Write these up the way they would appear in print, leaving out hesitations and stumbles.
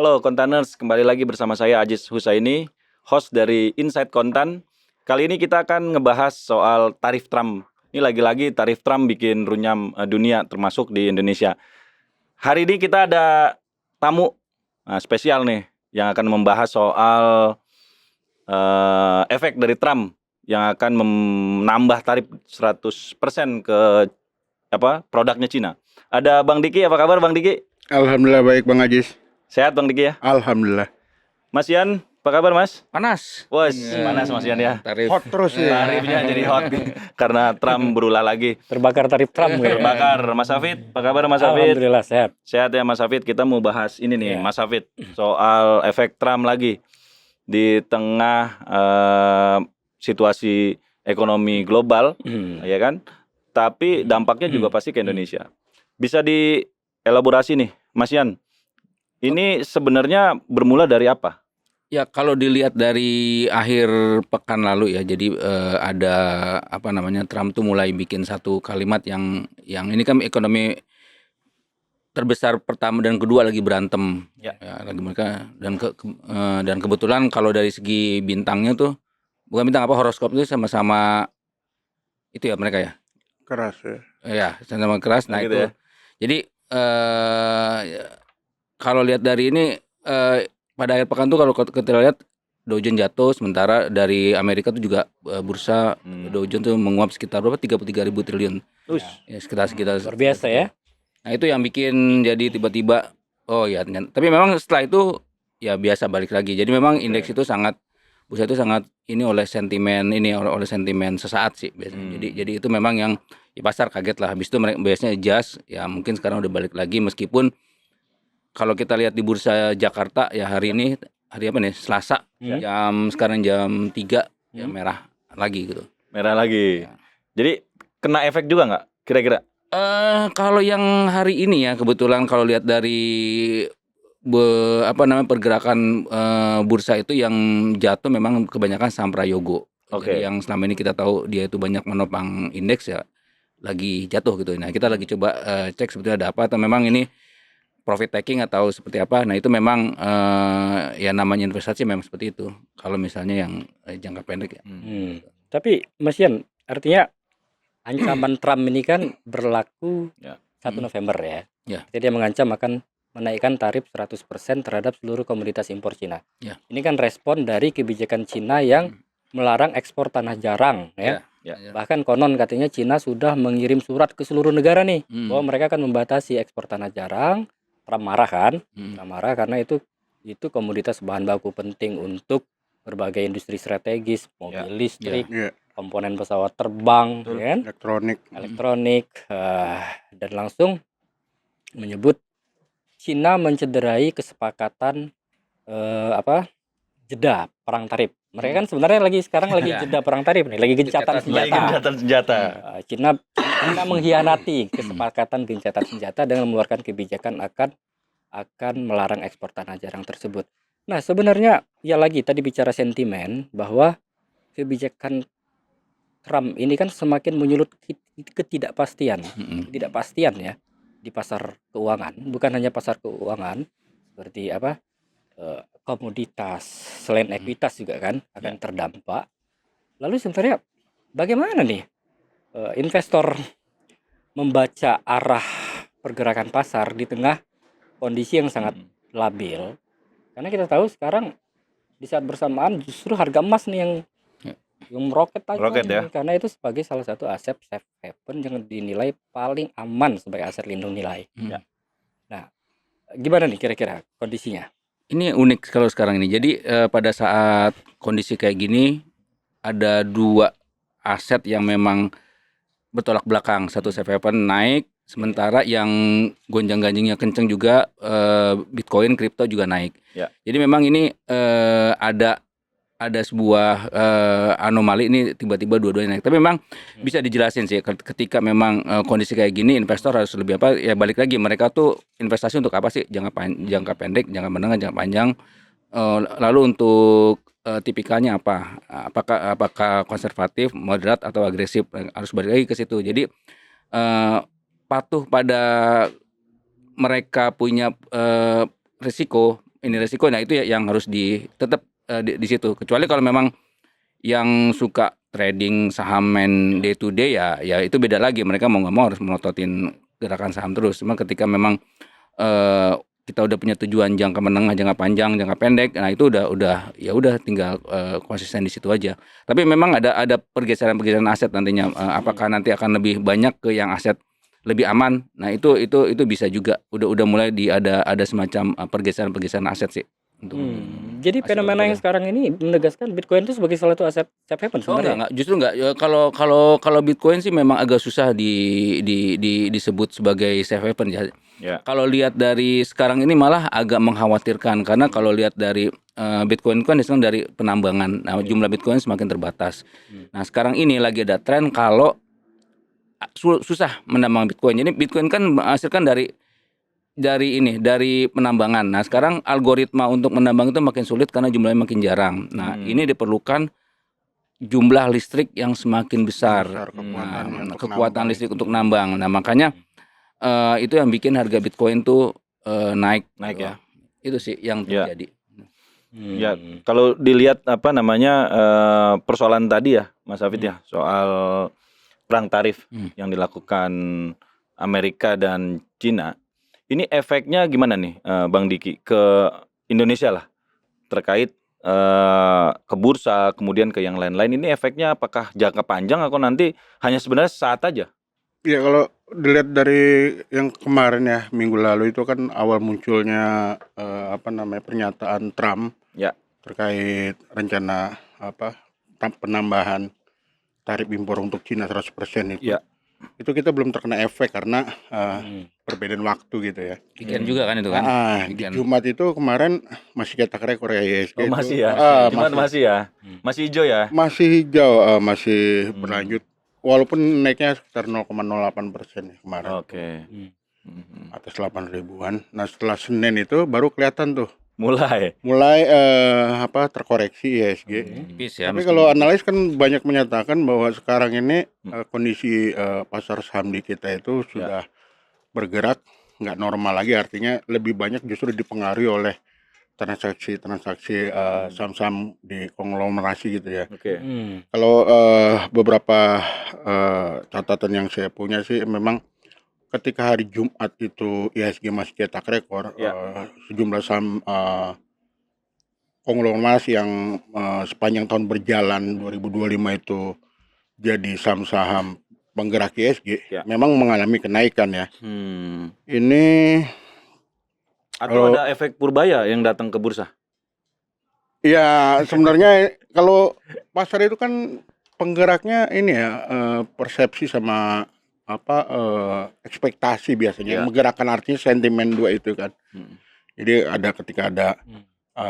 Halo Kontaners, kembali lagi bersama saya Aziz Husaini, host dari Inside Kontan. Kali ini kita akan ngebahas soal tarif Trump. Ini lagi-lagi tarif Trump bikin runyam dunia, termasuk di Indonesia. Hari ini kita ada tamu spesial nih, yang akan membahas soal efek dari Trump yang akan menambah tarif 100% ke produknya Cina. Ada Bang Diki, apa kabar Bang Diki? Alhamdulillah baik Bang Aziz. Sehat Bang Diki ya? Alhamdulillah. Mas Ian, apa kabar Mas? Panas. Wah, panas Mas Ian ya. Tarif. Hot terus ya. Tarifnya jadi hot karena Trump berulah lagi. Terbakar tarif Trump gitu. Terbakar. Mas Hafid, apa kabar Mas Hafid? Alhamdulillah sehat. Sehat ya Mas Hafid. Kita mau bahas ini nih, Ya. Mas Hafid, soal efek Trump lagi di tengah situasi ekonomi global, ya kan? Tapi dampaknya juga pasti ke Indonesia. Bisa dielaborasi nih, Mas Ian. Ini sebenarnya bermula dari apa? Ya kalau dilihat dari akhir pekan lalu ya, jadi ada Trump tuh mulai bikin satu kalimat yang ini kan ekonomi terbesar pertama dan kedua lagi berantem. Ya. Lagi mereka dan kebetulan kalau dari segi bintangnya tuh bukan bintang horoskop itu sama-sama itu ya mereka ya. Keras ya. Ya, sama-sama keras. Nah Gitu itu. ya. Jadi kalau lihat dari ini pada akhir pekan tuh kalau kita lihat Dow Jones jatuh, sementara dari Amerika tuh juga bursa Dow Jones tuh menguap sekitar berapa 33.000 triliun. Ya, sekitar Luar biasa ya. Nah itu yang bikin jadi tiba-tiba tapi memang setelah itu ya biasa balik lagi. Jadi memang indeks itu bursa itu sangat ini oleh sentimen sesaat sih biasanya. Jadi itu memang yang pasar kaget lah. Habis itu mereka biasanya adjust, ya mungkin sekarang udah balik lagi meskipun kalau kita lihat di bursa Jakarta ya hari ini hari apa nih? Selasa sekarang jam 3 ya merah lagi gitu. Merah lagi. Jadi kena efek juga nggak kira-kira? Kalau yang hari ini ya kebetulan kalau lihat dari pergerakan bursa itu yang jatuh memang kebanyakan saham Prayogo. Oke. Jadi yang selama ini kita tahu dia itu banyak menopang indeks ya lagi jatuh gitu. Nah kita lagi coba cek sebetulnya ada apa atau memang ini profit taking atau seperti apa. Nah itu memang ya namanya investasi memang seperti itu. Kalau misalnya yang jangka pendek ya. Tapi Mas Ian, artinya ancaman Trump ini kan berlaku 1 November ya. Ya. Jadi dia mengancam akan menaikkan tarif 100% terhadap seluruh komoditas impor Cina. Ya. Ini kan respon dari kebijakan Cina yang melarang ekspor tanah jarang ya. Ya. Bahkan konon katanya Cina sudah mengirim surat ke seluruh negara nih bahwa mereka akan membatasi ekspor tanah jarang. Trump marah kan? Trump marah karena itu komoditas bahan baku penting untuk berbagai industri strategis, mobil listrik, komponen pesawat terbang, kan? elektronik, dan langsung menyebut Cina mencederai kesepakatan jeda perang tarif. Mereka kan sebenarnya sekarang lagi jeda perang tarif nih, lagi gencatan senjata. Cina mengkhianati kesepakatan gencatan senjata dengan mengeluarkan kebijakan akan melarang ekspor tanah jarang tersebut. Nah, sebenarnya ya lagi tadi bicara sentimen bahwa kebijakan Trump ini kan semakin menyulut ketidakpastian ya di pasar keuangan, bukan hanya pasar keuangan seperti komoditas, selain ekuitas juga kan akan terdampak. Lalu sebenarnya bagaimana nih investor membaca arah pergerakan pasar di tengah kondisi yang sangat labil? Karena kita tahu sekarang di saat bersamaan justru harga emas nih yang meroket ya. Karena itu sebagai salah satu aset safe haven yang dinilai paling aman sebagai aset lindung nilai. Nah, gimana nih kira-kira kondisinya? Ini unik kalau sekarang ini. Jadi pada saat kondisi kayak gini ada dua aset yang memang bertolak belakang. Satu safe haven naik, sementara yang gonjang-ganjingnya kenceng juga Bitcoin, kripto juga naik. Jadi memang ini ada sebuah anomali ini tiba-tiba dua-duanya naik. Tapi memang bisa dijelasin sih ketika memang kondisi kayak gini investor harus lebih ya balik lagi mereka tuh investasi untuk apa sih? Jangka pendek, jangka menengah, jangka panjang. Lalu untuk tipikalnya apa? Apakah konservatif, moderat atau agresif? Harus balik lagi ke situ. Jadi patuh pada mereka punya risiko ini resiko. Nah itu ya yang harus tetap di situ. Kecuali kalau memang yang suka trading saham main day to day ya itu beda lagi. Mereka mau nggak mau harus melototin gerakan saham terus. Cuma ketika memang kita udah punya tujuan jangka menengah, jangka panjang, jangka pendek, nah itu udah ya udah tinggal konsisten di situ aja. Tapi memang ada pergeseran aset nantinya. Apakah nanti akan lebih banyak ke yang aset lebih aman? Nah itu bisa juga. Udah mulai ada semacam pergeseran aset sih. Untuk Jadi aset fenomena yang portofolio. sekarang ini menegaskan Bitcoin itu sebagai salah satu aset safe haven Oh sebenarnya. enggak, justru enggak. Ya, kalau Bitcoin sih memang agak susah disebut sebagai safe haven ya. Ya. Kalau lihat dari sekarang ini malah agak mengkhawatirkan karena kalau lihat dari Bitcoin kan disebut dari penambangan. Nah, jumlah Bitcoin semakin terbatas. Nah, sekarang ini lagi ada tren kalau susah menambang Bitcoin. Jadi Bitcoin kan menghasilkan dari penambangan. Nah, sekarang algoritma untuk menambang itu makin sulit karena jumlahnya makin jarang. Nah, ini diperlukan jumlah listrik yang semakin besar. Kekuatan listrik untuk nambang. Nah, makanya itu yang bikin harga Bitcoin tuh naik ya. Itu sih yang terjadi. Ya, kalau dilihat persoalan tadi ya, Mas Hafid ya, soal perang tarif yang dilakukan Amerika dan Cina. Ini efeknya gimana nih, Bang Diki, ke Indonesia lah, terkait ke bursa, kemudian ke yang lain-lain. Ini efeknya apakah jangka panjang atau nanti hanya sebenarnya saat aja? Ya kalau dilihat dari yang kemarin ya, minggu lalu itu kan awal munculnya pernyataan Trump Ya. terkait rencana penambahan tarif impor untuk Cina 100% itu. Ya. Itu kita belum terkena efek karena perbedaan waktu gitu ya. Weekend juga kan itu kan. Di Jumat itu kemarin masih cetak rekor ya IHSG. Oh, masih ya. Jumat masih ya. Masih hijau ya. Masih hijau, masih berlanjut. Walaupun naiknya sekitar 0,08% ya kemarin. Oke. Atas 8 ribuan. Nah setelah Senin itu baru kelihatan tuh. Mulai terkoreksi IHSG. Tapi Tapi kalau analis kan banyak menyatakan bahwa sekarang ini kondisi pasar saham di kita itu sudah bergerak nggak normal lagi. Artinya lebih banyak justru dipengaruhi oleh transaksi saham-saham di konglomerasi gitu ya. Oke. Kalau beberapa catatan yang saya punya sih memang ketika hari Jumat itu IHSG masih cetak rekor, sejumlah saham konglomerasi yang sepanjang tahun berjalan 2025 itu jadi saham-saham penggerak IHSG memang mengalami kenaikan ya. Ini atau ada efek purbaya yang datang ke bursa? Ya sebenarnya kalau pasar itu kan penggeraknya ini ya persepsi sama ekspektasi biasanya. Menggerakkan artinya sentimen dua itu kan. Jadi ketika ada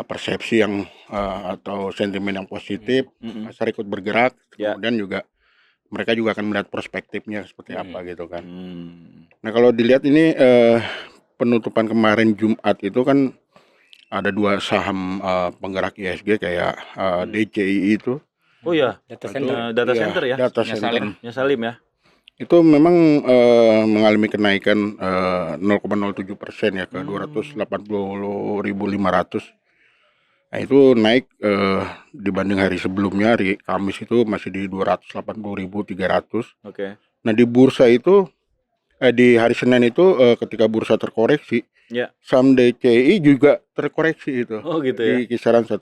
persepsi yang atau sentimen yang positif, pasar ikut bergerak. Kemudian juga mereka juga akan melihat perspektifnya seperti apa gitu kan. Nah kalau dilihat ini penutupan kemarin Jumat itu kan ada dua saham penggerak IHSG kayak DCI itu. Oh ya, data center. Data center ya. Data center. Salim ya. Itu memang mengalami kenaikan 0,07% ya ke 280.500. Nah itu naik dibanding hari sebelumnya, hari Kamis itu masih di 280.300. Oke. Nah di bursa itu di hari Senin itu ketika bursa terkoreksi, saham DCI juga terkoreksi itu. Oh gitu ya. Di kisaran 1,78%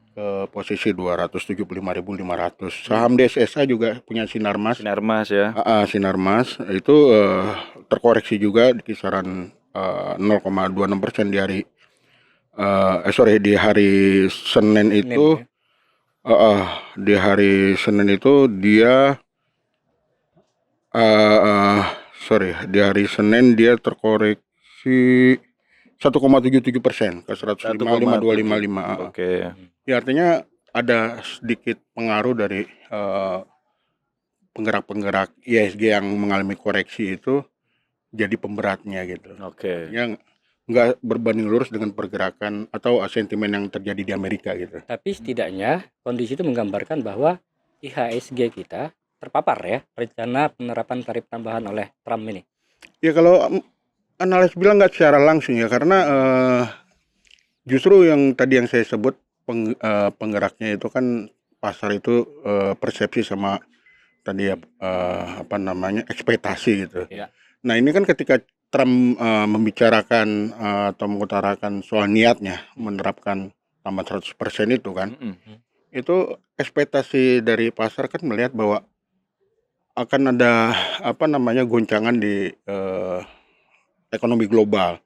ke posisi 275.500. Saham DSSA juga punya Sinarmas. Sinarmas ya. Sinarmas itu terkoreksi juga di kisaran 0,26% di hari di hari Senin itu. Di hari Senin itu dia di hari Senin dia terkoreksi 1,77% ke 105.525. Oke. Ya artinya ada sedikit pengaruh dari penggerak-penggerak IHSG yang mengalami koreksi itu jadi pemberatnya gitu. Oke. Yang nggak berbanding lurus dengan pergerakan atau sentimen yang terjadi di Amerika gitu. Tapi setidaknya kondisi itu menggambarkan bahwa IHSG kita terpapar ya rencana penerapan tarif tambahan oleh Trump ini. Ya kalau analis bilang nggak secara langsung ya, karena justru yang tadi yang saya sebut penggeraknya itu kan pasar itu persepsi sama tadi ya apa namanya ekspektasi gitu. Ya. Nah ini kan ketika Trump membicarakan atau mengutarakan soal niatnya menerapkan taman 100% itu kan, itu ekspektasi dari pasar kan melihat bahwa akan ada apa namanya goncangan di ekonomi global.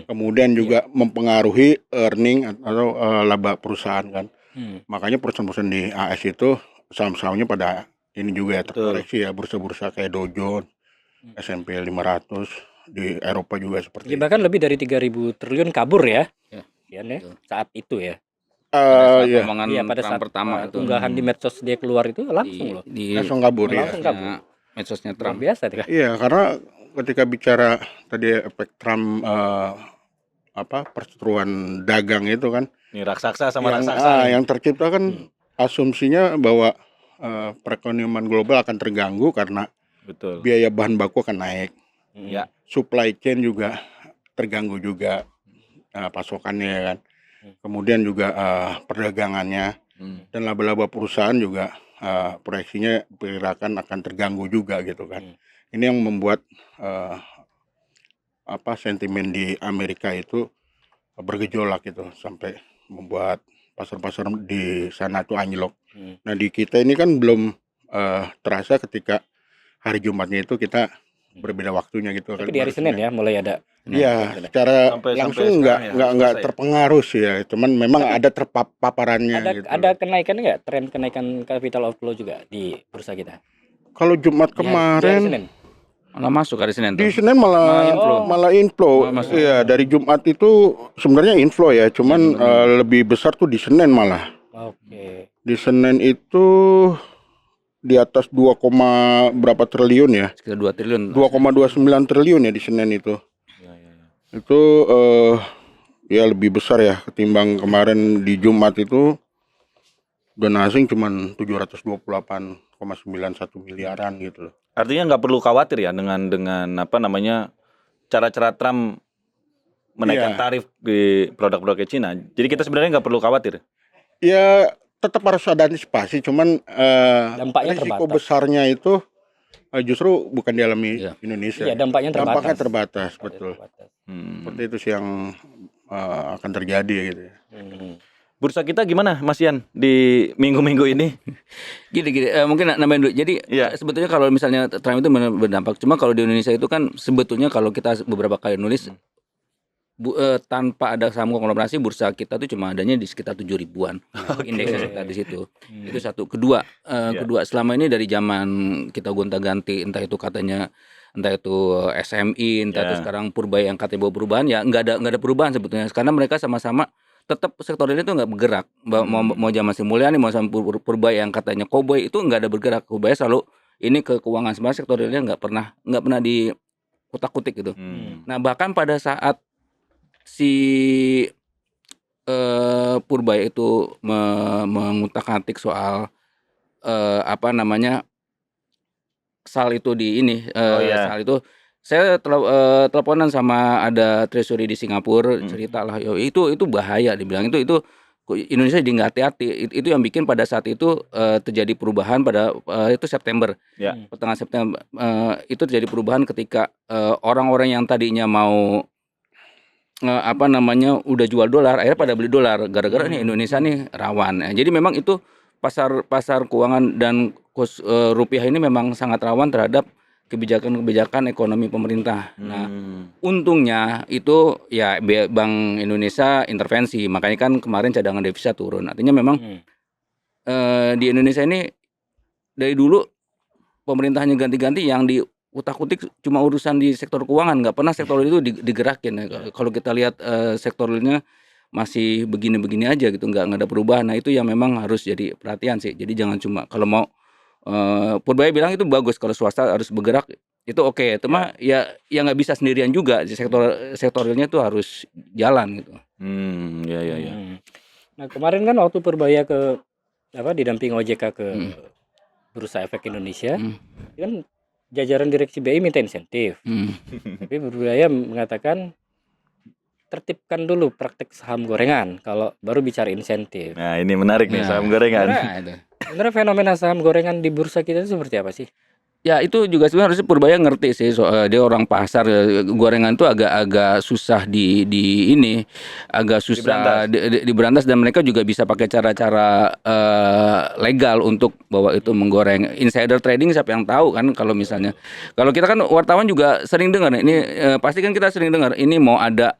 Kemudian juga mempengaruhi earning atau laba perusahaan kan. Makanya perusahaan-perusahaan di AS itu saham-sahamnya pada ini juga ya terkoreksi ya, bursa-bursa kayak Dow Jones, S&P 500, di Eropa juga seperti Ya, bahkan lebih dari 3.000 triliun kabur ya. Ya. Ya, saat itu ya. Pada saat Iya, omongan Iya, pada Trump saat pertama itu unggahan di medsos dia keluar itu langsung loh. di langsung kabur ya. Langsung kabur. medsosnya Luar Trump. biasa itu kan. Iya, karena ketika bicara tadi efek Trump apa perseteruan dagang itu kan, Ini raksasa sama yang raksasa nih. yang tercipta kan asumsinya bahwa perekonomian global akan terganggu karena Betul. biaya bahan baku akan naik, Ya. supply chain juga terganggu juga pasokannya ya kan, kemudian juga perdagangannya dan laba-laba perusahaan juga proyeksinya perkirakan akan terganggu juga gitu kan. Ini yang membuat apa sentimen di Amerika itu bergejolak gitu sampai membuat pasar-pasar di sana tuh anjlok. Nah di kita ini kan belum terasa ketika hari Jumatnya itu kita berbeda waktunya gitu. Tapi di hari Senin ya mulai ada. Iya, secara Sampai langsung sekarang ya, nggak selesai ya? terpengaruh sih ya. Cuman memang ada terpaparannya Ada gitu. ada kenaikan nggak? Tren kenaikan capital outflow juga di bursa kita. Kalau Jumat Di hari kemarin Senin. Malah masuk hari Senin di tuh. Senin malah Malah inflow. inflow. Iya, dari Jumat itu sebenarnya inflow ya, cuman lebih besar tuh di Senin malah. Oke. Di Senin itu di atas 2, berapa triliun ya? Sekitar 2 triliun. 2,29 triliun ya di Senin itu. Itu ya lebih besar ya ketimbang kemarin di Jumat itu dana asing cuman 728,91 miliaran gitu loh. Artinya nggak perlu khawatir ya dengan apa namanya cara-cara Trump menaikkan tarif di produk-produknya Cina. Jadi kita sebenarnya nggak perlu khawatir. Ya tetap harus ada antisipasi, cuman Dampaknya risiko terbatas. besarnya itu justru bukan dialami Indonesia. Iya, dampaknya terbatas, betul. Seperti itu sih yang akan terjadi gitu ya. Bursa kita gimana Mas Ian di minggu-minggu ini? Gini, mungkin nambahin dulu. Jadi sebetulnya kalau misalnya Trump itu berdampak, cuma kalau di Indonesia itu kan sebetulnya kalau kita beberapa kali nulis tanpa ada saham konglomerasi bursa kita tuh cuma adanya di sekitar 7.000-an. Indeksnya sekitar di situ. Itu satu. Kedua selama ini dari zaman kita gonta-ganti entah itu SMI, entah itu sekarang Purbaya yang katanya bawa perubahan, ya nggak ada perubahan sebetulnya karena mereka sama-sama tetap sektor ini tuh nggak bergerak. Mau zaman Sri Mulyani mau sama Purbaya yang katanya koboi itu nggak ada bergerak. Purbaya selalu ini ke keuangan, sebenarnya sektor realnya nggak pernah di kutak-kutik gitu. Nah bahkan pada saat si Purbaya itu mengutak-atik soal apa namanya SAL itu di ini SAL itu saya teleponan sama ada treasury di Singapura, cerita lah itu bahaya, dibilang itu Indonesia jadi nggak hati-hati. Itu yang bikin pada saat itu terjadi perubahan pada itu September, pertengahan September itu terjadi perubahan ketika orang-orang yang tadinya mau apa namanya udah jual dolar akhirnya pada beli dolar gara-gara nih Indonesia nih rawan. Jadi memang itu pasar keuangan dan rupiah ini memang sangat rawan terhadap kebijakan ekonomi pemerintah. Nah, untungnya itu ya Bank Indonesia intervensi, makanya kan kemarin cadangan devisa turun. Artinya memang di Indonesia ini dari dulu pemerintahnya ganti-ganti, yang diutak-utik cuma urusan di sektor keuangan, nggak pernah sektor itu digerakin. Kalau kita lihat sektor realnya masih begini-begini aja gitu, nggak ada perubahan. Nah itu yang memang harus jadi perhatian sih. Jadi jangan cuma kalau mau Purbaya bilang itu bagus kalau swasta harus bergerak, itu oke. Cuma ya nggak bisa sendirian juga. Sektor realnya itu harus jalan gitu. Nah kemarin kan waktu Purbaya didamping OJK ke Bursa Efek Indonesia, kan jajaran direksi BI minta insentif, Hmm. tapi Berbudaya mengatakan tertibkan dulu praktek saham gorengan kalau baru bicara insentif. Nah, ini menarik nih Nah, saham gorengan. Nah, itu. Sebenarnya fenomena saham gorengan di bursa kita itu seperti apa sih? Ya itu juga sebenarnya harusnya Purbaya ngerti sih, soal dia orang pasar, gorengan itu agak susah ini agak susah diberantas, dan mereka juga bisa pakai cara-cara legal untuk bahwa itu menggoreng. Insider trading siapa yang tahu kan, kalau misalnya kalau kita kan wartawan juga sering dengar ini, pasti kan kita sering dengar ini mau ada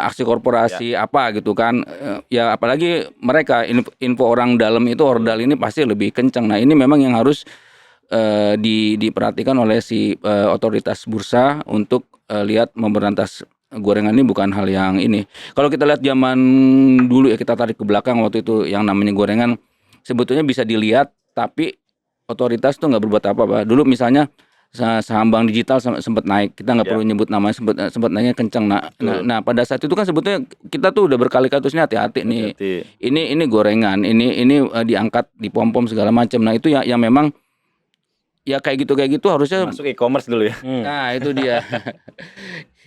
aksi korporasi apa gitu kan, ya apalagi mereka info orang dalam itu, ordal ini pasti lebih kencang. Nah ini memang yang harus diperhatikan oleh si otoritas bursa untuk lihat memberantas gorengan ini bukan hal yang ini. Kalau kita lihat zaman dulu ya, kita tarik ke belakang, waktu itu yang namanya gorengan sebetulnya bisa dilihat, tapi otoritas tuh nggak berbuat apa-apa. Dulu misalnya saham bank digital sempat naik, kita nggak perlu nyebut namanya, sempat naiknya kencang. Nah pada saat itu kan sebetulnya kita tuh udah berkali-kali terusnya hati-hati nih. Ini gorengan, ini diangkat, dipom-pom segala macam. Nah itu yang memang ya kayak gitu harusnya masuk e-commerce dulu ya. Nah itu dia.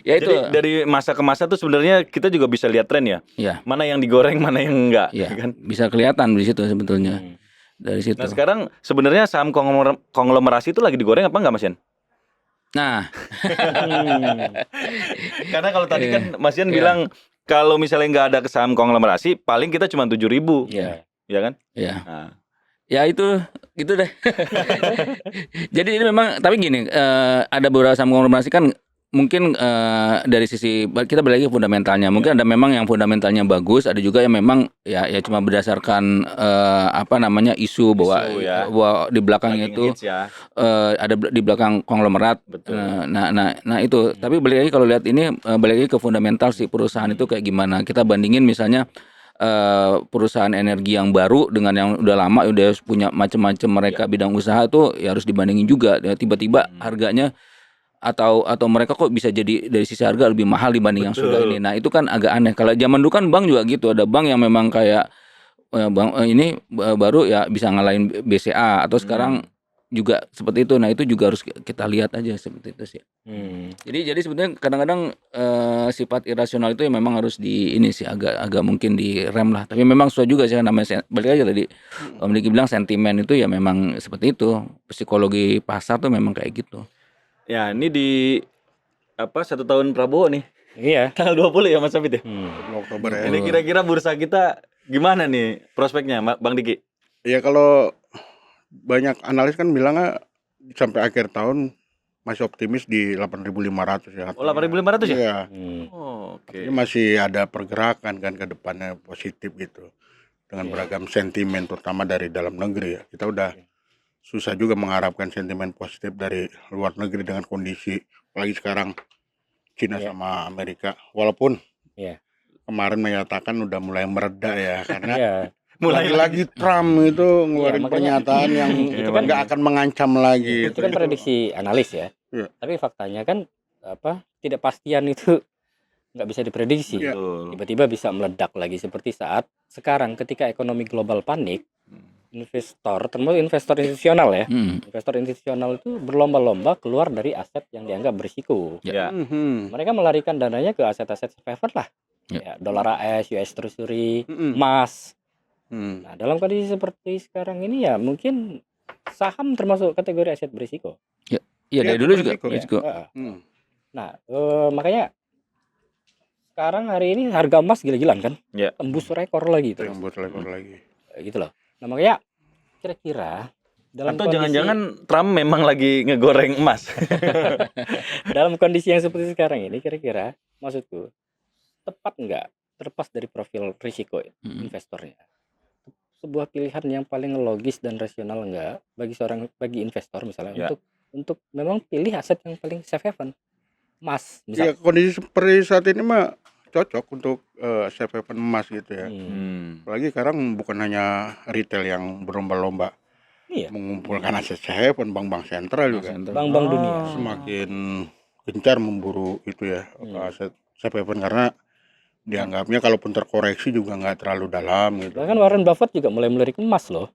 Ya itu. Jadi dari masa ke masa tuh sebenarnya kita juga bisa lihat tren ya. Ya. Mana yang digoreng, mana yang enggak. Ya, kan? bisa kelihatan di situ sebetulnya. Dari situ. Nah sekarang sebenarnya saham konglomerasi itu lagi digoreng apa enggak, Mas Yan? Nah. Karena kalau tadi kan Mas Yan bilang kalau misalnya nggak ada saham konglomerasi, paling kita cuma 7.000. Iya. Ya kan? Iya. Nah. Ya itu gitu deh. Jadi ini memang, tapi gini, ada beberapa saham konglomerasi kan mungkin dari sisi kita balik lagi fundamentalnya. Mungkin ada memang yang fundamentalnya bagus, ada juga yang memang ya cuma berdasarkan isu bahwa bahwa di belakangnya itu ada di belakang konglomerat. Nah itu. Tapi balik lagi kalau lihat ini, balik lagi ke fundamental si perusahaan itu kayak gimana. Kita bandingin misalnya perusahaan energi yang baru dengan yang udah lama, udah punya macam-macam mereka bidang usaha itu ya harus dibandingin juga. Tiba-tiba harganya atau mereka kok bisa jadi dari sisi harga lebih mahal dibanding yang sudah ini. Nah itu kan agak aneh. Kalau zaman dulu kan bank juga gitu, ada bank yang memang kayak bank ini baru ya bisa ngalahin BCA, atau sekarang juga seperti itu. Nah itu juga harus kita lihat aja seperti itu sih. Jadi sebetulnya kadang-kadang sifat irasional itu ya memang harus ini sih agak mungkin direm lah. Tapi memang sesuai juga sih, namanya balik aja tadi Om Diki bilang sentimen itu ya memang seperti itu. Psikologi pasar tuh memang kayak gitu. Ya ini di 1 tahun Prabowo nih. Iya. Tanggal 20 ya Mas Sabit ya. Oktober ya. Ini kira-kira bursa kita gimana nih prospeknya, Bang Diki? Ya kalau banyak analis kan bilangnya sampai akhir tahun masih optimis di 8.500 ya. Oh 8.500 ya? Iya. Oke. Ini masih ada pergerakan kan ke depannya positif gitu. Dengan beragam sentimen terutama dari dalam negeri ya. Kita udah susah juga mengharapkan sentimen positif dari luar negeri dengan kondisi apalagi sekarang Cina sama Amerika. Walaupun kemarin menyatakan udah mulai mereda ya, karena lagi-lagi Trump itu ngeluarin pernyataan yang itu kan nggak akan mengancam lagi. Itu kan prediksi analis ya. Tapi faktanya kan ketidakpastian itu nggak bisa diprediksi. Tiba-tiba bisa meledak lagi seperti saat sekarang ketika ekonomi global panik. Investor, termasuk investor institusional ya. Investor institusional itu berlomba-lomba keluar dari aset yang dianggap berisiko. Mereka melarikan dananya ke aset-aset safe haven lah. Ya, dolar AS, US Treasury, emas. Nah, dalam kondisi seperti sekarang ini ya mungkin saham termasuk kategori aset berisiko. Iya, dari dulu juga berisiko. Nah, makanya sekarang hari ini harga emas gila-gilaan kan? Tembus rekor lagi terus. Tembus rekor lagi. Gitu loh. Nah, makanya kira-kira dalam atau jangan-jangan Trump memang lagi ngegoreng emas. Dalam kondisi yang seperti sekarang ini kira-kira maksudku tepat nggak, terlepas dari profil risiko investornya, sebuah pilihan yang paling logis dan rasional nggak bagi investor misalnya untuk memang pilih aset yang paling safe haven, emas misalnya. Ya kondisi seperti saat ini mah cocok untuk safe haven emas gitu ya. Apalagi sekarang bukan hanya retail yang berlomba-lomba mengumpulkan aset safe haven, bank-bank sentral juga. Bank-bank dunia semakin gencar memburu itu ya aset safe haven, karena dianggapnya kalaupun terkoreksi juga nggak terlalu dalam gitu. Bahkan Warren Buffett juga mulai melirik emas loh.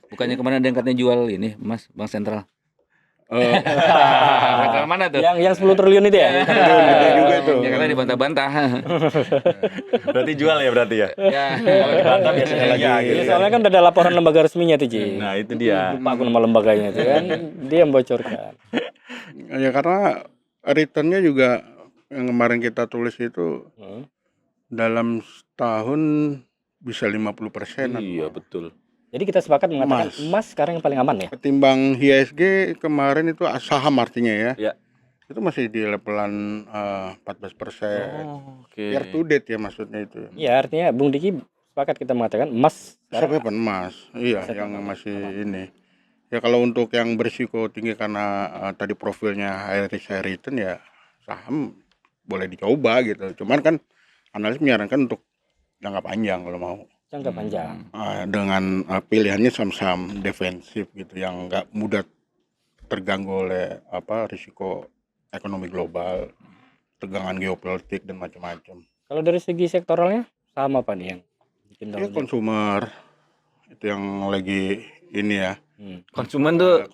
Bukannya kemarin ada yang katanya jual ini emas bank sentral? Masalah mana tuh? Yang 10 triliun itu ya? Gede juga itu. Ya karena dibantah-bantah. Berarti jual ya berarti ya. Ya. Kalau dibantah biasanya lagi. Iya, soalnya kan ada laporan lembaga resminya tuh, Ji. Nah itu dia. Lupa aku nama lembaganya itu kan. Dia yang bocorkan. Ya karena returnnya juga yang kemarin kita tulis itu dalam setahun bisa 50%. Iya betul. Jadi kita sepakat mengatakan emas sekarang yang paling aman ya? Ketimbang IHSG kemarin itu saham artinya ya. Ya. Itu masih di levelan 14%. Oke. Year to date ya maksudnya itu. Iya, artinya Bung Diki sepakat kita mengatakan emas sekarang Siapa emas? Iya, yang masih ini. Ya kalau untuk yang berisiko tinggi karena tadi profilnya high risk high return ya saham boleh dicoba gitu. Cuman kan analis menyarankan untuk jangka panjang kalau mau. jangka panjang. Dengan pilihannya saham-saham defensif gitu yang nggak mudah terganggu oleh risiko ekonomi global, tegangan geopolitik dan macam-macam. Kalau dari segi sektoralnya saham apa nih yang bikin Ya konsumer itu yang lagi ini ya. Konsumen tuh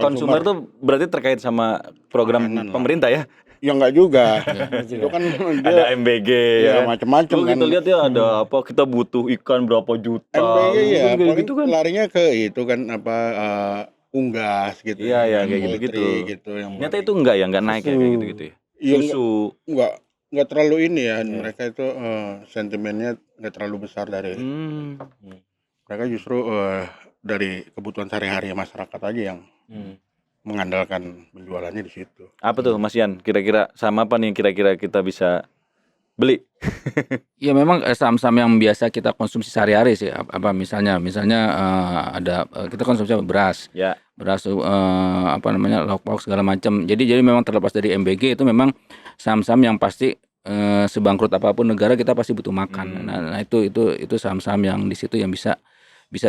berarti terkait sama program Makanan lah. pemerintah ya? Ya enggak juga. Itu kan Ada MBG ya ya. macam-macam Kalau kan. kita lihat ya ada apa kita butuh ikan berapa juta. MBG ya, Kayak paling gitu kan. larinya ke itu kan unggas gitu. Iya, iya, kayak poultry gitu-gitu. gitu yang Ternyata itu enggak ya, enggak naik ya kayak gitu-gitu ya. Iya, Susu. enggak terlalu ini ya. Mereka itu sentimennya enggak terlalu besar dari. Mereka justru dari kebutuhan sehari-hari masyarakat aja yang mengandalkan penjualannya di situ. Apa tuh Mas Yan? Kira-kira sama apa nih yang kira-kira kita bisa beli? Ya memang saham-saham yang biasa kita konsumsi sehari-hari sih. Misalnya ada kita konsumsi beras. Ya. Beras lauk pauk segala macam. Jadi memang terlepas dari MBG itu memang saham-saham yang pasti sebangkrut apapun negara kita pasti butuh makan. Nah itu saham-saham yang di situ yang bisa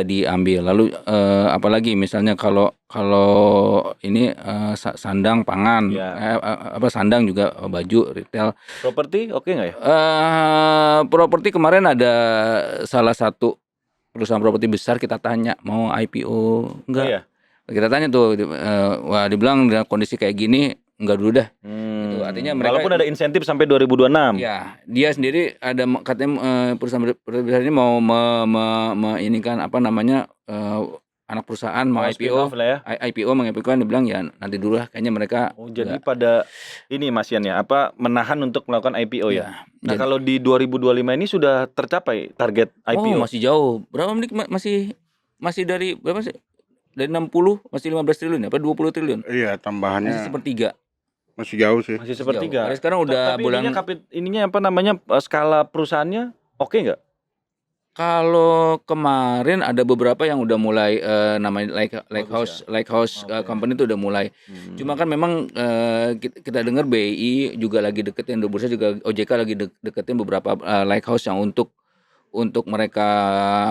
diambil. Lalu apalagi misalnya kalau ini sandang pangan, sandang juga baju retail. Properti oke nggak ya? Properti kemarin ada salah satu perusahaan properti besar kita tanya mau IPO enggak? Iya. Kita tanya tuh, dibilang dengan kondisi kayak gini enggak dulu dah. Gitu. Artinya mereka walaupun ada insentif sampai 2026. Ya, dia sendiri ada katanya perusahaan besar ini mau ini kan anak perusahaan mau IPO, IPO mengiPO-kan dibilang ya nanti dulu lah kayaknya mereka. Jadi pada ini Mas Yan ya, menahan untuk melakukan IPO ya. Nah, kalau di 2025 ini sudah tercapai target IPO? Oh, masih jauh. Berapa menit masih dari berapa sih? Dari 60 masih 15 triliun ya, apa 20 triliun? Iya, tambahannya Masih sepertiga. Masih jauh sih. Masih sepertiga. Sekarang udah tapi bulan ininya skala perusahaannya oke nggak? Kalau kemarin ada beberapa yang udah mulai namanya Lighthouse Company itu udah mulai. Cuma kan memang kita dengar BI juga lagi deketin, bursa juga OJK lagi deketin beberapa Lighthouse yang untuk mereka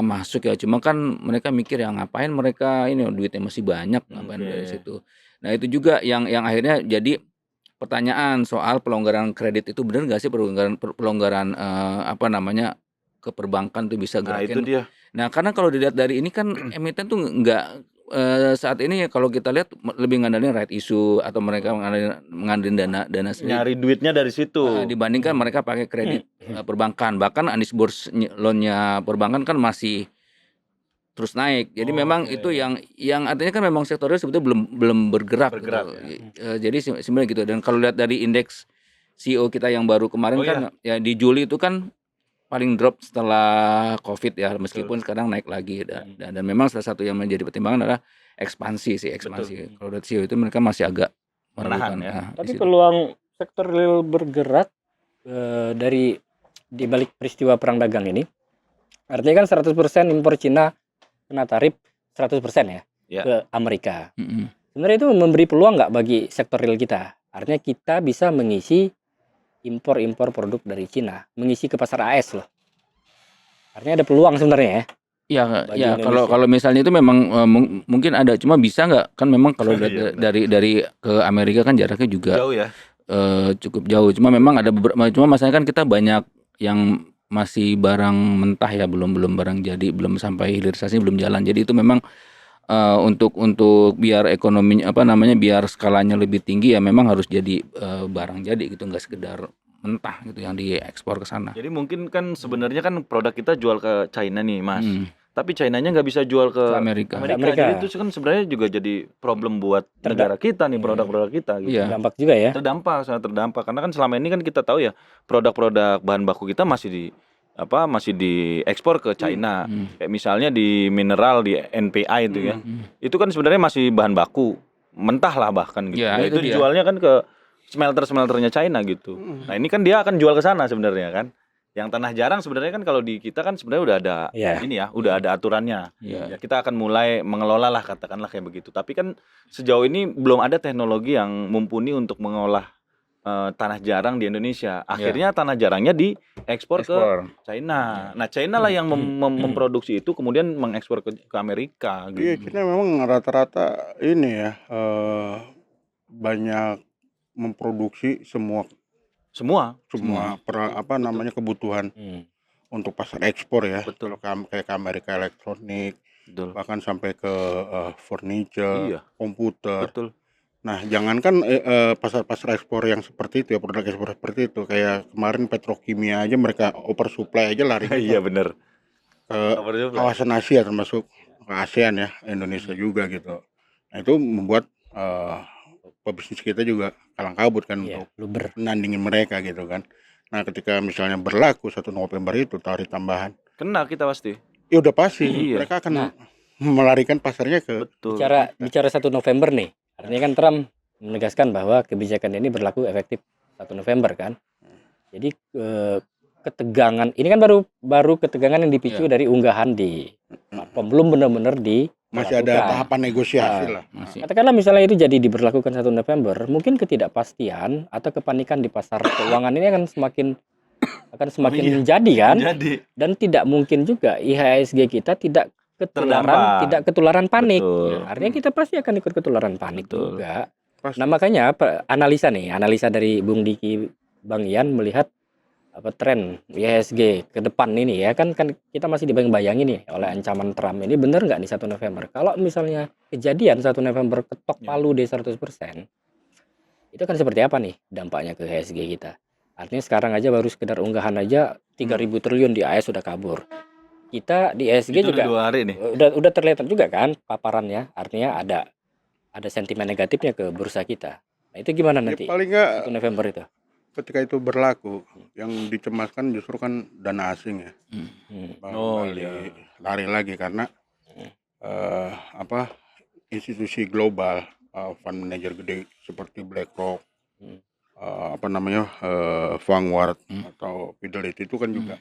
masuk ya. Cuma kan mereka mikir ya ngapain mereka ini duitnya masih banyak ngapain dari situ. Nah itu juga yang akhirnya jadi pertanyaan soal pelonggaran kredit itu benar nggak sih pelonggaran ke perbankan tuh bisa gerakin. Nah itu dia. Nah karena kalau dilihat dari ini kan emiten tuh nggak saat ini ya kalau kita lihat lebih ngandalin right issue atau mereka mengandalin dana sendiri. Nyari duitnya dari situ. Dibandingkan mereka pakai kredit perbankan. Bahkan Undisbursed loan-nya perbankan kan masih terus naik. Jadi memang itu yang artinya kan memang sektornya sebetulnya belum bergerak. Gitu. Jadi sebenarnya gitu. Dan kalau lihat dari indeks CEO kita yang baru kemarin ya di Juli itu kan paling drop setelah COVID ya, meskipun sekarang naik lagi dan memang salah satu yang menjadi pertimbangan adalah ekspansi. Kalau dari CEO itu mereka masih agak menahan ya. Tapi peluang sektor real bergerak dari di balik peristiwa perang dagang ini, artinya kan 100% impor Cina kena tarif 100% ya ke Amerika. Sebenarnya itu memberi peluang nggak bagi sektor real kita? Artinya kita bisa mengisi impor produk dari Cina, mengisi ke pasar AS loh. Artinya ada peluang sebenarnya ya. Ya kalau misalnya itu memang mungkin ada, cuma bisa nggak kan memang kalau dari ke Amerika kan jaraknya juga jauh ya. Cukup jauh. Cuma memang ada cuma masalahnya kan kita banyak yang masih barang mentah ya, belum barang jadi, belum sampai hilirisasi, belum jalan. Jadi itu memang untuk biar ekonominya biar skalanya lebih tinggi ya memang harus jadi barang jadi gitu, nggak sekedar mentah gitu yang diekspor ke sana. Jadi mungkin kan sebenarnya kan produk kita jual ke China nih, Mas. Hmm. Tapi China-nya nggak bisa jual ke Ke Amerika. Jadi itu kan sebenarnya juga jadi problem buat negara kita nih, produk-produk kita gitu. Iya. Terdampak juga ya. Sangat terdampak karena kan selama ini kan kita tahu ya produk-produk bahan baku kita masih diekspor ke China. Kayak misalnya di mineral di NPI itu ya. Itu kan sebenarnya masih bahan baku mentah lah bahkan gitu. Ya, Ya, itu dia. dijualnya kan ke smelternya China gitu. Nah, ini kan dia akan jual ke sana sebenarnya kan. Yang tanah jarang sebenarnya kan kalau di kita kan sebenarnya udah ada udah ada aturannya. Iya. Ya, kita akan mulai mengelola lah katakanlah kayak begitu. Tapi kan sejauh ini belum ada teknologi yang mumpuni untuk mengolah tanah jarang di Indonesia. Akhirnya tanah jarangnya diekspor ke China. Nah, China lah yang memproduksi itu kemudian mengekspor ke Amerika Iya, gitu. Cina memang rata-rata ini ya banyak memproduksi semua kebutuhan untuk pasar ekspor ya. Betul. Kalau kayak ke Amerika elektronik, Betul. bahkan sampai ke furniture, Iya. komputer. Betul. Nah, jangankan pasar-pasar ekspor yang seperti itu ya, produk ekspor seperti itu. Kayak kemarin petrokimia aja mereka oversupply aja lari Iya benar. ke kawasan Asia termasuk ke ASEAN ya, Indonesia juga gitu. Nah, itu membuat pebisnis kita juga kalang kabut kan untuk menandingin mereka gitu kan. Nah, ketika misalnya berlaku 1 November itu tarif tambahan, kena kita pasti. ya udah pasti Iya. mereka akan melarikan pasarnya ke Betul. Bicara 1 November nih. Artinya kan Trump menegaskan bahwa kebijakan ini berlaku efektif 1 November kan. Jadi ketegangan ini kan baru ketegangan yang dipicu dari unggahan di platform, belum benar-benar masih ada tahapan negosiasi lah. Katakanlah misalnya itu jadi diberlakukan 1 November, mungkin ketidakpastian atau kepanikan di pasar keuangan ini akan semakin menjadi kan. Dan tidak mungkin juga IHSG kita tidak ketularan panik. Nah, artinya kita pasti akan ikut ketularan panik juga. Nah, makanya analisa dari Bung Diki, Bang Ian melihat tren IHSG ke depan ini ya kan kita masih dibayang-bayangin nih oleh ancaman Trump ini, bener nggak nih 1 November? Kalau misalnya kejadian 1 November ketok palu di 100%, itu kan seperti apa nih dampaknya ke IHSG kita? Artinya sekarang aja baru sekedar unggahan aja 3.000 triliun di AS sudah kabur. Kita di IHSG itu juga 2 hari nih. Udah terlihat juga kan paparannya, artinya ada sentimen negatifnya ke bursa kita. Nah, itu gimana nanti? Paling nggak 1 November itu. Ketika itu berlaku, yang dicemaskan justru kan dana asing ya. Lari lagi karena institusi global, fund manager gede seperti BlackRock, Vanguard atau Fidelity itu kan juga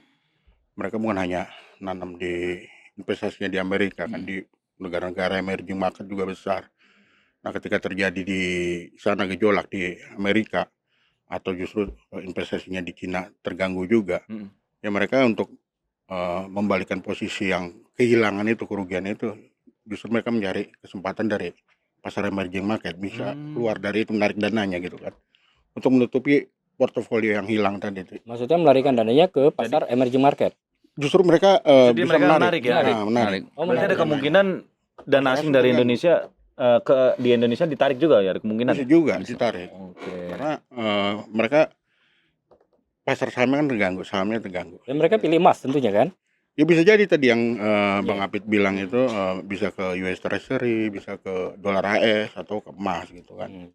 mereka bukan hanya nanam di investasinya di Amerika kan, di negara-negara emerging market juga besar. Nah, ketika terjadi di sana gejolak di Amerika atau justru investasinya di Cina terganggu juga, ya mereka untuk membalikan posisi yang kehilangan itu, kerugian itu, justru mereka mencari kesempatan dari pasar emerging market, bisa keluar dari itu, menarik dananya gitu kan, untuk menutupi portofolio yang hilang tadi itu. Maksudnya melarikan dananya ke pasar emerging market. Justru mereka bisa menarik ya. Menarik. Berarti ada kemungkinan dana asing dari Indonesia di Indonesia ditarik juga ya, ada kemungkinan. Bisa juga ditarik. Karena mereka pasar sahamnya terganggu. Dan mereka pilih emas tentunya kan? Ya bisa jadi tadi yang Bang Apit bilang itu bisa ke US Treasury, bisa ke dolar AS atau ke emas gitu kan.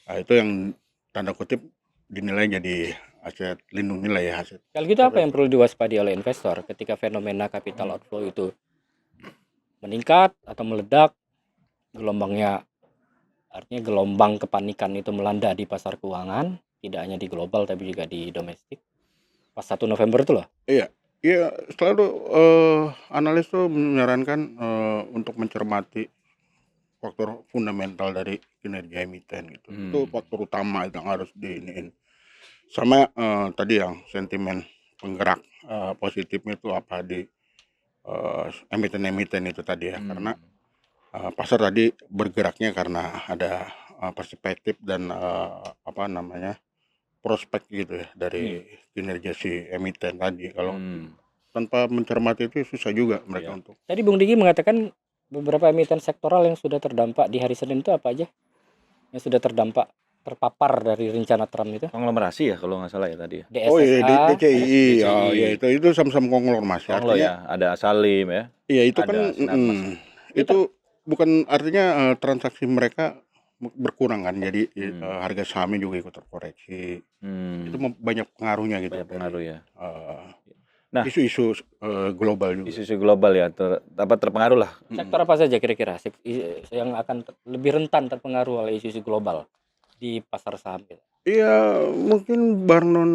Nah, itu yang tanda kutip dinilai jadi aset lindung nilai ya, aset. Kalau gitu apa yang perlu diwaspadai oleh investor ketika fenomena capital outflow itu meningkat atau meledak, gelombangnya, artinya gelombang kepanikan itu melanda di pasar keuangan, tidak hanya di global tapi juga di domestik pas 1 November itu loh. Iya, selalu analis tuh menyarankan untuk mencermati faktor fundamental dari kinerja emiten gitu. Itu faktor utama yang harus diiniin. Sama tadi yang sentimen penggerak positifnya itu apa di emiten-emiten itu tadi ya, karena pasar tadi bergeraknya karena ada perspektif dan prospek gitu ya dari kinerja si emiten tadi. Kalau tanpa mencermati itu susah juga mereka untuk. Tadi Bung Diki mengatakan beberapa emiten sektoral yang sudah terdampak di hari Senin itu apa aja? Yang sudah terpapar dari rencana Trump itu? Konglomerasi ya kalau nggak salah ya tadi ya. Oh iya, DSSA, DCI, oh DCI. iya itu sama-sama konglomerasi. Konglo Artinya, ya, ada Salim ya. iya itu Ada kan, Sinarmas. itu bukan artinya transaksi mereka berkurang kan, jadi harga sahamnya juga ikut terkoreksi. Itu banyak pengaruhnya gitu. Banyak pengaruh ya. Nah, isu-isu global juga. Isu-isu global ya, terpengaruh lah. sektor apa saja kira-kira yang akan lebih rentan terpengaruh oleh isu-isu global di pasar saham gitu? Iya, mungkin non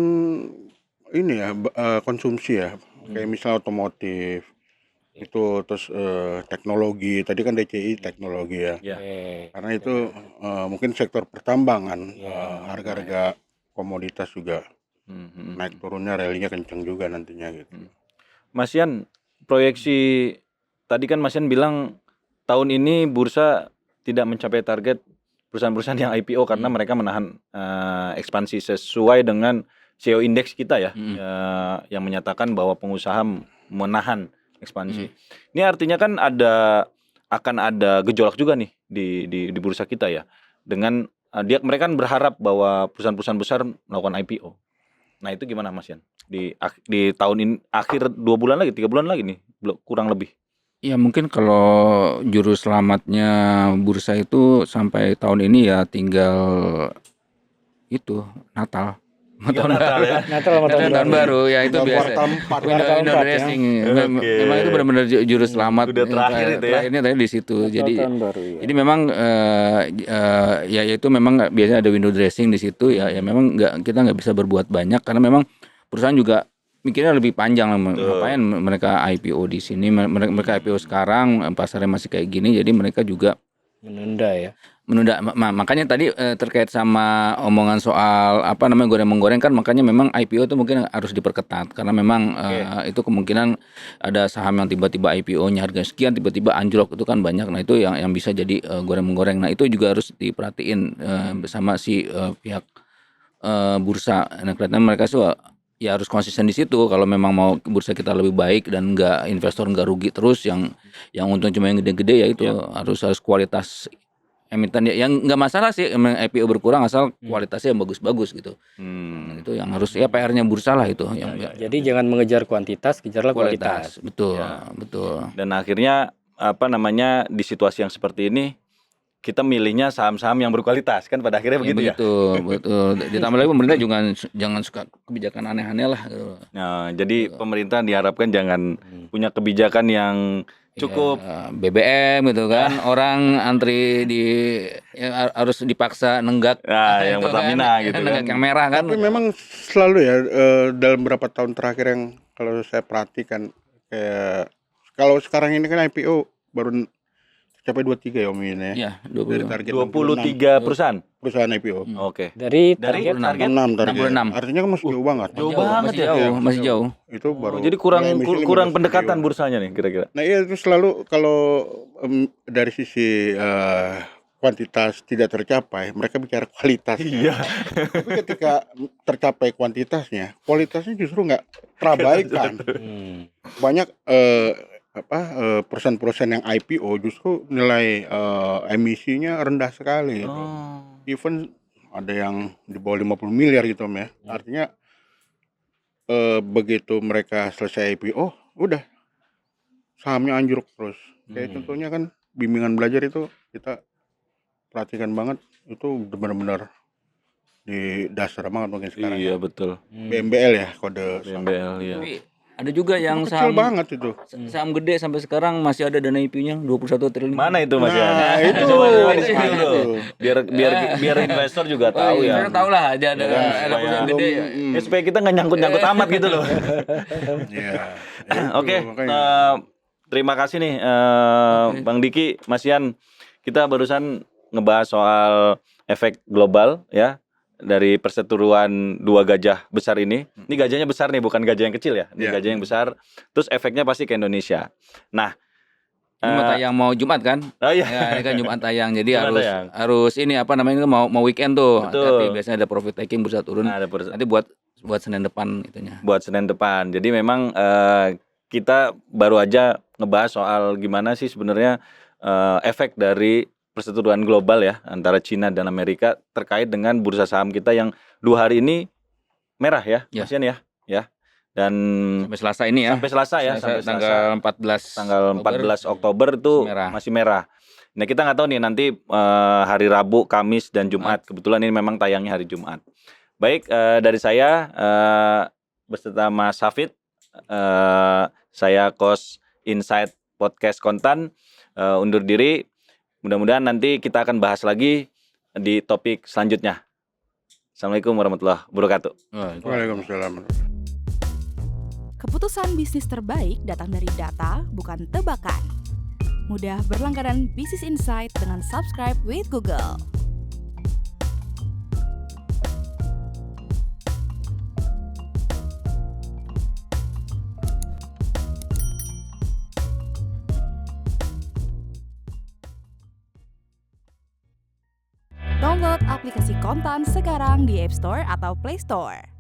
ini ya, konsumsi ya, kayak misalnya otomotif itu, terus teknologi. Tadi kan DCI teknologi ya. Ya. Karena itu mungkin sektor pertambangan, harga-harga komoditas juga naik turunnya, rally-nya kenceng juga nantinya gitu. Mas Yan, proyeksi tadi kan Mas Yan bilang tahun ini bursa tidak mencapai target perusahaan-perusahaan yang IPO karena mereka menahan ekspansi sesuai dengan CEO Index kita ya, yang menyatakan bahwa pengusaha menahan ekspansi. Ini artinya kan akan ada gejolak juga nih di bursa kita ya. Dengan mereka kan berharap bahwa perusahaan-perusahaan besar melakukan IPO. Nah itu gimana Mas Yan? Di tahun ini akhir 2 bulan lagi, 3 bulan lagi nih, kurang lebih. Ya mungkin kalau juru selamatnya bursa itu sampai tahun ini ya tinggal itu Natal. Natal ya. Natal sama Tahun baru ya itu biasa. Kuartal 4 Window dressing. Memang itu benar-benar juru selamat. Udah terakhir itu ya. Terakhirnya tadi di situ. Jadi tahun baru ya. Jadi memang ya itu memang biasanya ada window dressing di situ ya memang kita nggak bisa berbuat banyak karena memang perusahaan juga mikirnya lebih panjang lah, ngapain mereka IPO di sini, mereka IPO sekarang pasarnya masih kayak gini, jadi mereka juga menunda. Makanya tadi terkait sama omongan soal apa namanya goreng-menggoreng kan, makanya memang IPO itu mungkin harus diperketat karena memang itu kemungkinan ada saham yang tiba-tiba IPO-nya harga sekian tiba-tiba anjlok, itu kan banyak. Nah itu yang bisa jadi goreng-menggoreng. Nah itu juga harus diperhatiin bersama si pihak bursa. Nah kelihatannya mereka sih ya harus konsisten di situ kalau memang mau bursa kita lebih baik dan investor nggak rugi terus, yang untung cuma yang gede-gede ya itu harus kualitas emiten ya, yang nggak masalah sih IPO berkurang asal kualitasnya yang bagus-bagus gitu. Itu yang harus ya PR-nya bursa lah itu. Jadi jangan mengejar kuantitas, kejarlah kualitas. Betul, Ya. betul. Dan akhirnya di situasi yang seperti ini kita milihnya saham-saham yang berkualitas kan pada akhirnya begitu ya. Betul. Ditambah lagi pemerintah juga jangan suka kebijakan aneh-aneh lah. Nah, jadi pemerintah diharapkan jangan punya kebijakan yang cukup BBM gitu kan, orang antri harus dipaksa nenggak. Nah, yang Pertamina gitu kan. Nenggak yang merah kan. Tapi memang selalu ya dalam beberapa tahun terakhir yang kalau saya perhatikan, kayak kalau sekarang ini kan IPO baru capai 23 ya Om ini ya. Iya, Dari target 23 perusahaan. perusahaan IPO. Oke. Dari Dari target target 6 target. 66. Artinya kan masih jauh banget. Jauh banget ya. Masih jauh. Itu baru. Jadi emisi kurang 15 pendekatan triliun. bursanya nih kira-kira. Nah iya itu selalu kalau dari sisi kuantitas tidak tercapai, mereka bicara kualitas. Iya. Tapi ketika tercapai kuantitasnya, kualitasnya justru nggak terabaikan. Banyak perusahaan-perusahaan yang IPO justru nilai emisinya rendah sekali. Gitu. Even ada yang di bawah 50 miliar gitu Om ya. Artinya begitu mereka selesai IPO, udah sahamnya anjlok terus. Kayak contohnya kan bimbingan belajar itu kita perhatikan banget, itu benar-benar di dasar banget mungkin sekarang. Iya ya. betul. BMBL ya kode. BMBL ya. Tapi ada juga yang Kecil saham banget itu. saham gede sampai sekarang masih ada dana IPO-nya 21 triliun. Mana itu Mas ya? Nah, itu. Coba di-spill Nah, dulu. itu. Biar investor juga tahu ya. Tahu lah ada supaya- perusahaan gede. Ya, supaya kita nggak nyangkut-nyangkut amat gitu loh. Iya. Oke, terima kasih nih Bang Diki, Mas Yan. Kita barusan ngebahas soal efek global ya dari perseteruan dua gajah besar ini. Ini gajahnya besar nih, bukan gajah yang kecil ya. Ini Iya. gajah yang besar. Terus efeknya pasti ke Indonesia. Nah, Ini mau tayang mau Jumat kan? oh iya. Ya, ini kan Jumat tayang. Jadi Jumat harus tayang. harus ini apa namanya mau weekend tuh. Betul. Tapi biasanya ada profit taking bursa turun. Nah, ada Nanti buat Senin depan itunya. buat Senin depan. Jadi memang kita baru aja ngebahas soal gimana sih sebenarnya efek dari perseteruan global ya antara Cina dan Amerika terkait dengan bursa saham kita yang 2 hari ini merah ya, Ya. Mas Yan ya. Dan Sampai Selasa ini ya. sampai Selasa ya, sampai tanggal Selasa, 14 tanggal 14 Oktober itu masih merah. Nah, kita nggak tahu nih nanti hari Rabu, Kamis dan Jumat. Kebetulan ini memang tayangnya hari Jumat. Baik, dari saya beserta Mas Hafid, saya host Insight Podcast Kontan undur diri. Mudah-mudahan nanti kita akan bahas lagi di topik selanjutnya. Assalamualaikum warahmatullahi wabarakatuh. Waalaikumsalam. Keputusan bisnis terbaik datang dari data, bukan tebakan. Mudah berlangganan Business Insight dengan subscribe with Google. Download aplikasi Kontan sekarang di App Store atau Play Store.